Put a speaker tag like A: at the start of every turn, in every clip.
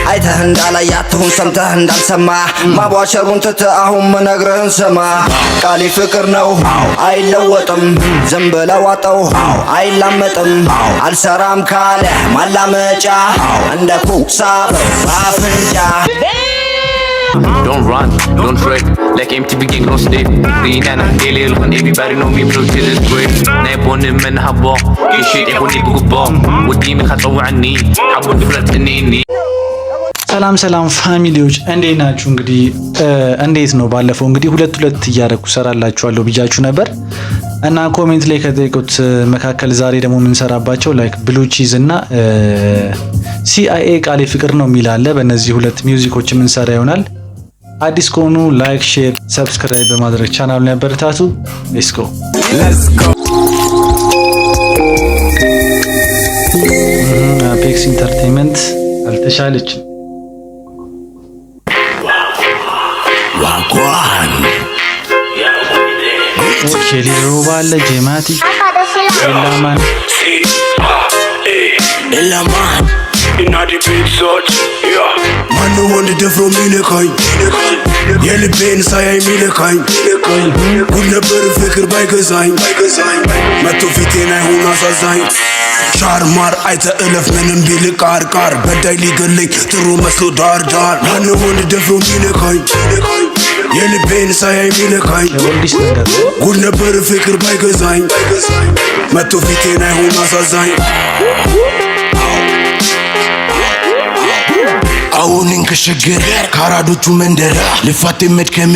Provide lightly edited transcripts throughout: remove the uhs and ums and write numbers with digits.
A: አይተህ እንዳላያትሁን ሰምተህ እንዳልሰማ ማቧሸሩን ትተህ አሁን ምነግርህን ስማ ቃሌ ፍቅር ነው አይለወጥም ዝም ብለህ ዋጠው አይላመጥም አልሰራም ካለ ማላመጫ እንደ ኩሳ በአፍንጫ
B: Don't run, don't fret, like MTV gang no stay. Rihanna, daily alone, everybody know me, bro, this is great. نايبون من هبا, كيشيت يكوني بقبا. ودي من خطوة عني, حبون دفلت إني.
C: ሰላም ፋሚሊዎች እንዴት ናችሁ? እንግዲህ እንዴት ነው? ባለፈው እንግዲህ ሁለት እያደረኩ ሰራላችኋለሁ ብያችሁ ነበር እና ኮሜንት ላይ ከጠየቁት መካከል ዛሬ ደግሞ የምንሰራባቸው ላይክ ብሉ ቺዝ እና CIA ቃሌ ፍቅር ነው የሚል አለ። በእነዚህ ሁለት ሚውዚኮች የምንሰራ ይሆናል። አዲስ ከሆኑ ላይክ፣ ሼር፣ ሰብስክራይብ በማድረግ ቻናሉን ያበረታቱ። ሌትስ ጎ አፔክስ ኢንተርቴይንመንት አልተሻለችም። ኬሊ ሮባ አለ ጄማቲ
D: ኤላማን ኢናዲ ቢትሶች ማነው ወንድ ደፍሮ ሚነካኝ የልቤን ሳያይ ሚነካኝ ጉድ ነበር ፍቅር ባይገዛኝ መቶ ፊቴን አይሆን አሳዛኝ ሻርማር አይተ እለፍ ምንም ቢል ቃርቃር በዳይ ሊገለኝ ጥሩ መስሎ ዳር ማነው ወንድ ደፍሮ ሚነካኝ የልቤን ሳያይ ሚነካኝ ጉድ ነበር ፍቅር ባይገዛኝ መቶ ፊቴን አይሆን አሳዛኝ አሁንን ከሸገር ካራዶቹ መንደር ልፋቴ መድከሜ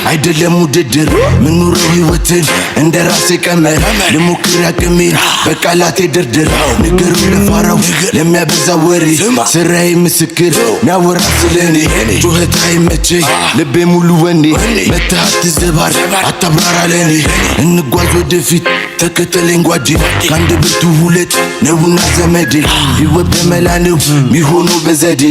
D: አይደለም ውድድር ምኑረው ህይወትን እንደራሴ ቀመር ልሞክር ያቅሜን በቃላቴ ድርድር ንገሩ ለፋራው ለሚያበዛ ወሬ ስራዬ ምስክር ሚያወራ ስለኔ ጩኸት አይመቸኝ ልቤ ሙሉ ወኔ መተሃት ዘባር አታብራራ ለኔ እንጓዝ ወደፊት ተከተለኝ ጓዴ ከአንድ ብርቱ ሁለት ነውና ዘመዴ ህይወት በመላ ነው ሚሆነው በዘዴ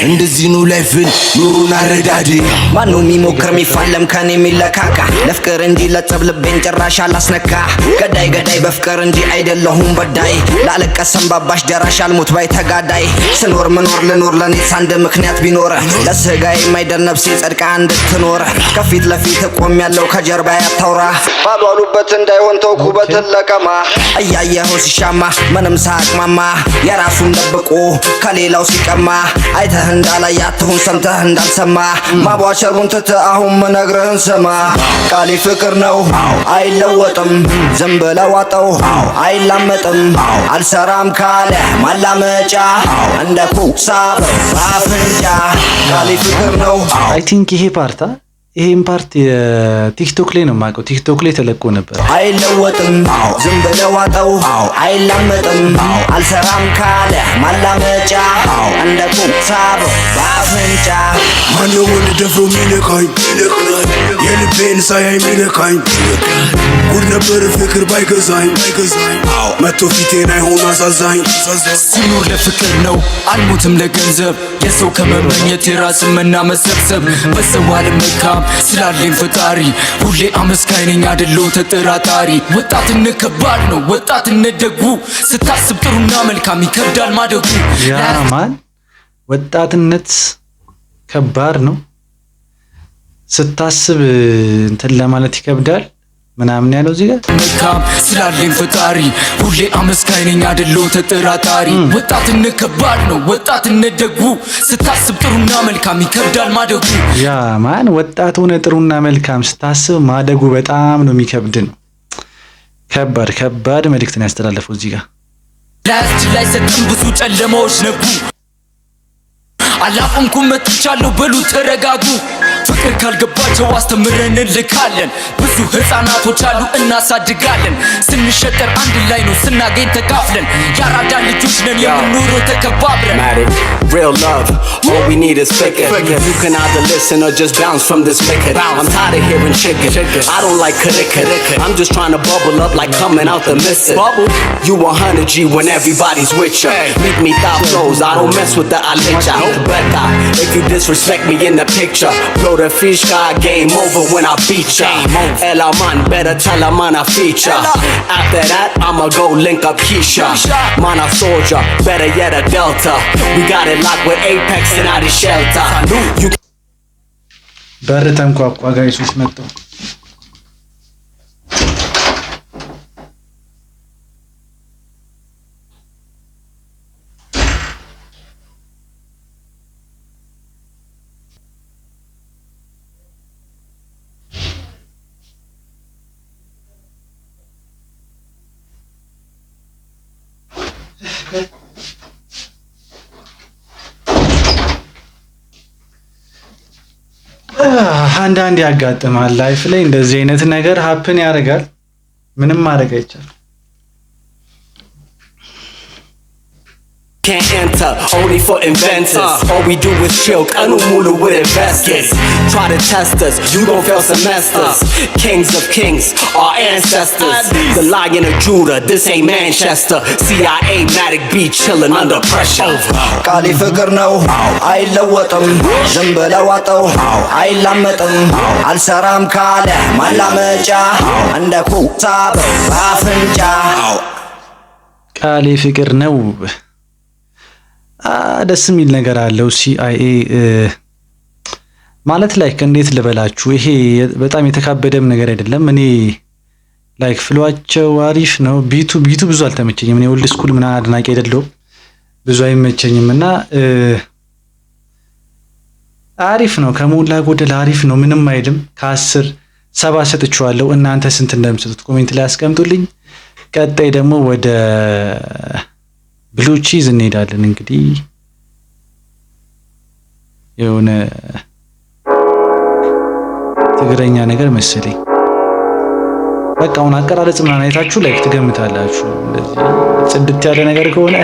D: እንደዚህ ነው ላይፍን ኑሩን አረዳዴ ማነው የሚሞክር የሚፋለም ከኔ የሚለካካ ለፍቅር እንጂ ለጸብ ልቤን ጭራሽ አላስነካ ገዳይ በፍቅር እንጂ አይደለሁም በዳይ ላለቀሰም ባባሽ ደራሽ አልሞት ባይ ተጋዳይ ስኖር ምኖር ልኖር ለኔ ሳንድ ምክንያት ቢኖር ለስጋዬ የማይደር ነፍሴ ጸድቃ እንድትኖር ከፊት ለፊት ቆም ያለው ከጀርባ ያታውራ ባሏሉበት እንዳይሆን ተውኩ በትለቀማ እያየኸው ሲሻማ ምንም ሳቅማማ የራሱን ደብቆ ከሌላው ሲቀማ አይተህ እንዳላያትሁን ሰምተህ እንዳልሰማ ማቧሸሩን ትተህ አሁን ምነግርህን ስማ ቃሌ ፍቅር ነው አይለወጥም ዝም ብለህ ዋጠው አይላመጥም አልሰራም ካለ ማላመጫ እንደ ኩሳ በአፍንጫ ቃሌ ፍቅር ነው።
C: አይ ቲንክ ይሄን ፓርት ቲክቶክ ላይ ነው የማውቀው። ቲክቶክ ላይ ተለቆ ነበር።
A: አይለወጥም ዝም ብለህ ዋጠው አይላመጥም አልሰራም ካለ ማላመጫ እንደ ኩሳ በአፍንጫ
D: ማነው ወንድ ደፍሮ ሚነካኝ የልቤን ሳያይ ሚነካኝ ጉድ ነበር ፍቅር ባይገዛኝ መቶ ፊቴን አይሆን አሳዛኝ
E: ስኖር ለፍቅር ነው አልሞትም ለገንዘብ የሰው ከመመኘት የራስን መና መሰብሰብ በሰው አልመካም ስላለኝ ፈጣሪ ሁሌ አመስጋኝ ነኝ አይደለሁ ተጠራጣሪ ወጣትነት ከባድ ነው ወጣትነት ደጉ ስታስብ ጥሩና መልካም ይከብዳል ማደጉ
C: ያማን ወጣትነት ከባድ ነው ስታስብ እንትን ለማለት ይከብዳል ምናምን ያለው እዚህ ጋር
E: መልካም ስላለኝ ፈጣሪ ሁሌ አመስጋኝ ነኝ አይደለሁ ተጠራጣሪ ወጣትነት ከባድ ነው ወጣትነት ደጉ ስታስብ ጥሩና መልካም ይከብዳል ማደጉ
C: ያ ማን ወጣት ሆነ ጥሩና መልካም ስታስብ ማደጉ በጣም ነው የሚከብድ ነው ከባድ መልእክትን ያስተላለፈው እዚህ ጋር
E: ላስት ላይ ሰጥም ብዙ ጨለማዎች ነጉ አላቆምኩም መጥቻለሁ በሉ ተረጋጉ ፍቅር ካልገባቸው አስተምረን እንልካለን ብዙ ህፃናቶች አሉ እናሳድጋለን ስንሸጠር አንድ ላይ ነው ስናገኝ ተካፍለን ያራዳ ልጆች ነን የምንኖረው ተከባብረን
F: Real love, all we need is fake it. You can either listen or just bounce from this wicked. I'm tired of hearing chicken. I don't like cricket. I'm just trying to bubble up like coming out the mist. You 100G when everybody's with ya. Make me thought flows, I don't mess with the Alecha. But if you disrespect me in the picture, blow the the fish got game over when I beat ya. Ella man, better tell her man I feature. After that, I'ma go link up Keisha. Man a soldier, better yet a Delta. We got it locked with Apex and out of shelter. You
C: በር ተንኳኳ ጋይሶች መጡ። አንዳንድ ያጋጥማል ላይፍ ላይ እንደዚህ አይነት ነገር ሀፕን ያደርጋል። ምንም ማድረግ አይቻልም።
F: can't enter, only for inventors. All we do is chill, kanu mulu with investors. Try to test us, you gon' fail semesters. Kings of kings, our ancestors. The Lion of Judah, this ain't Manchester. CIA, Matic B, chillin' under pressure.
A: ቃሌ ፍቅር ነው አይለወጥም ዝም ብለው አጠው አይላመጥም አልሰራም ካለ ማላመጫ እንደ ኩታብ አፍንጫ
C: ቃሌ ፍቅር ነው ደስ የሚል ነገር አለው። ሲአይኤ ማለት ላይክ እንዴት ልበላችሁ ይሄ በጣም የተካበደም ነገር አይደለም። እኔ ላይክ ፍሏቸው አሪፍ ነው። ቢቱ ብዙ አልተመቸኝም። እኔ ኦልድ ስኩል ምናምን አድናቂ አይደለሁም ብዙ አይመቸኝም እና አሪፍ ነው ከሞላ ጎደል አሪፍ ነው። ምንም አይልም። ከ10 7 ሰጥቼዋለሁ። እናንተ ስንት እንደምትሰጡት ኮሜንት ላይ አስቀምጡልኝ። ቀጣይ ደግሞ ወደ ብሉ ቺዝ እንሄዳለን። እንግዲህ የሆነ ትግረኛ ነገር መሰለኝ። በቃ አሁን አቀራረጽ ምናምን አይታችሁ ላይክ ትገምታላችሁ። እንደዚህ ጽድት ያለ ነገር ከሆነ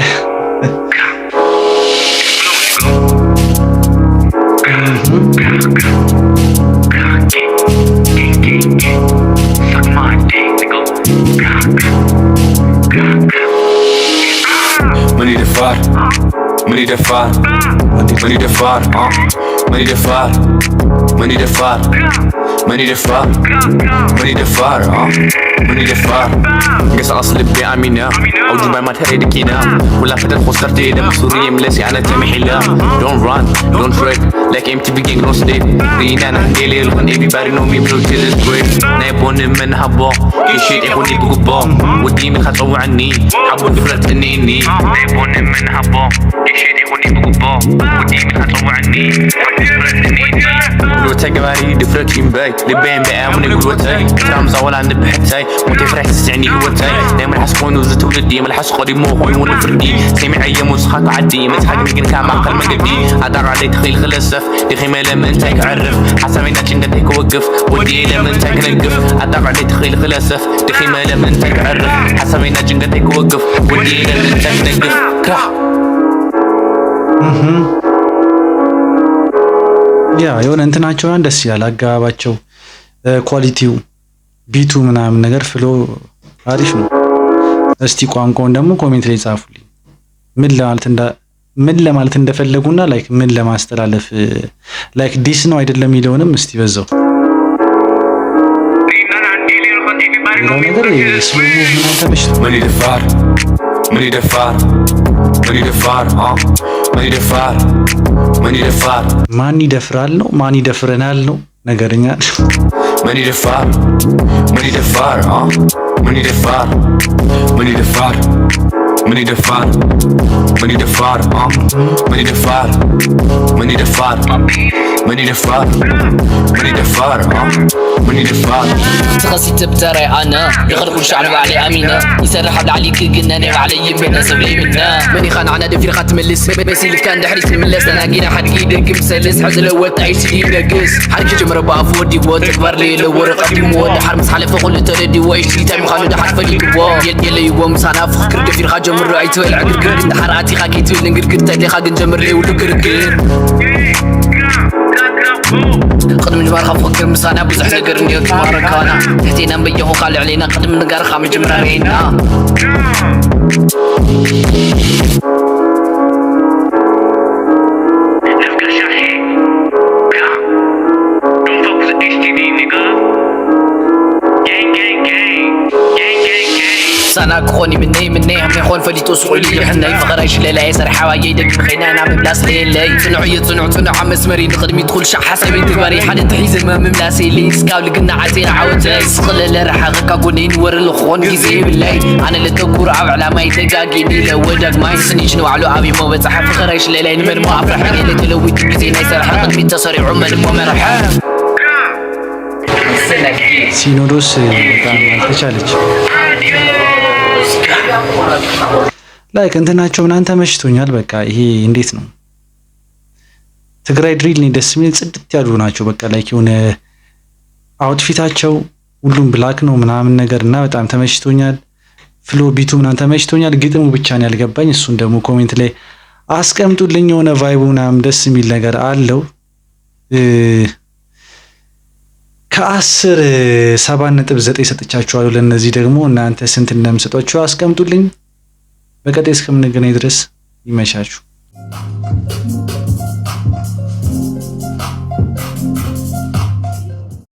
B: Money to far, money to far, money to far, money to far, money to far, money to far, money to far, money to far. قص أصل بأمينة أو جمع ما تريد كينا ولا فتت خسرتي دم سوري ملسي أنا تمحيلا. Don't run, don't trip like MTV gang no sleep. رينا نهديلي الغن everybody know me blue till it's great. نايبون من هبو كيشيت يكوني بقبو ودي من خطو عني حبو دفرت إني نايبون من هبو كيشيت يكوني بقبو ودي من خطو عني حبو دفرت إني قلوتاي قماري دفرت ينباي لبين بأمني قلوتاي رمزة ولا عند بحتاي وانتي فرح تسعني قوتاي دايما حسقون وزت ولدي من الحسق ديمو خوي ولا فردي سامع أيام وسخاط عدي ما تحقني كنت عمقل من قبلي أدار علي تخيل خلصف دخي ما لما انتك عرف حسامي ناتشين دتك وقف ودي لما انتك نقف أدار علي تخيل خلصف دخي ما لما انتك عرف حسامي ناتشين دتك وقف ودي لما انتك نقف كح
C: ያ የሆነ እንትናቸውን ደስ ይላል። አጋባቸው ኳሊቲው ቢቱ ምናምን ነገር ፍሎ አሪፍ ነው። እስቲ ቋንቋውን ደግሞ ኮሜንት ላይ ጻፉልኝ ምን ለማለት እንደፈለጉና ላይክ ምን ለማስተላለፍ ላይክ ዲስ ነው አይደለም የሚለውንም እስቲ በዛው ነገር ስሙ ምናምን ተመችቶ
B: money to far, money to far, money to far, money to far, money to far.
C: ማን ይደፍራል ነው ማን ይደፍረናል ነው ነገርኛ
B: Money to far, money to far, money to far, money to far, money to far, money to far, money to far, money to far, money to far, money to far, money to far.
G: تخصيت بترى أنا يغرق الشعب علي أمينة يسرح عليك قلنا أنا علي بنا سبلي منا ماني خان عنا دفير خاتم اللس بس اللي كان دحريس الملس أنا جينا حد إيدك مسلس حزل أول تعيش لي نقص حركة جمرة بافودي وتكبر لي لو ورقتي مود حرمس حلف فقول تردي وإيش لي تام خالد حرف لي كبار يلي يوم مسانا فكر دفير خا جمر رأيت والعقل قرقد حراتي خاكيت ولنقر قرقد لي خاق جمر لي ولقر قر قدم الجمار خاف فكر مسانا بزح نقر نيوت ماركانا تحتينا مبيه قال علينا قدم نقر خام جمرارينا أنا كوني مني هم يخون فليتو سقولي يحني فخريش ليلة يسر حوايا يدق مخينا أنا مبلاس ليلي صنعية صنع عم سمري نقدم يدخل شح حسابي تباري حد تحيز ما مملاسي لي سكاول قلنا عتير عاوتي سخل لرحا غكا قونين ور الخون جزي باللي أنا اللي تكور عو على ما يتقاقيني لو ودق ما يسني شنو علو أبي مو بتحف فخريش ليلة من ما أفرح اللي تلوي تجزي نيسر حق بيتصري عمر مو مرحب
C: ሲኖዶስ በጣም አልተቻለች ላይክ እንትናቸው ምናምን ተመችቶኛል። በቃ ይሄ እንዴት ነው ትግራይ ድሪል ነው ደስ የሚል ጽድት ያሉ ናቸው። በቃ ላይክ የሆነ አውትፊታቸው ሁሉም ብላክ ነው ምናምን ነገርና በጣም ተመችቶኛል። ፍሎ ቢቱ ምናምን ተመችቶኛል። ግጥሙ ብቻ ነው ያልገባኝ። እሱን ደግሞ ኮሜንት ላይ አስቀምጡልኝ። የሆነ ቫይቡ ምናምን ደስ የሚል ነገር አለው። ከ10 7.9 ሰጥቻችኋለሁ። ለነዚህ ደግሞ እናንተ ስንት እንደምሰጧችሁ አስቀምጡልኝ። በቀጣይ እስከምንገናኝ ድረስ ይመቻችሁ።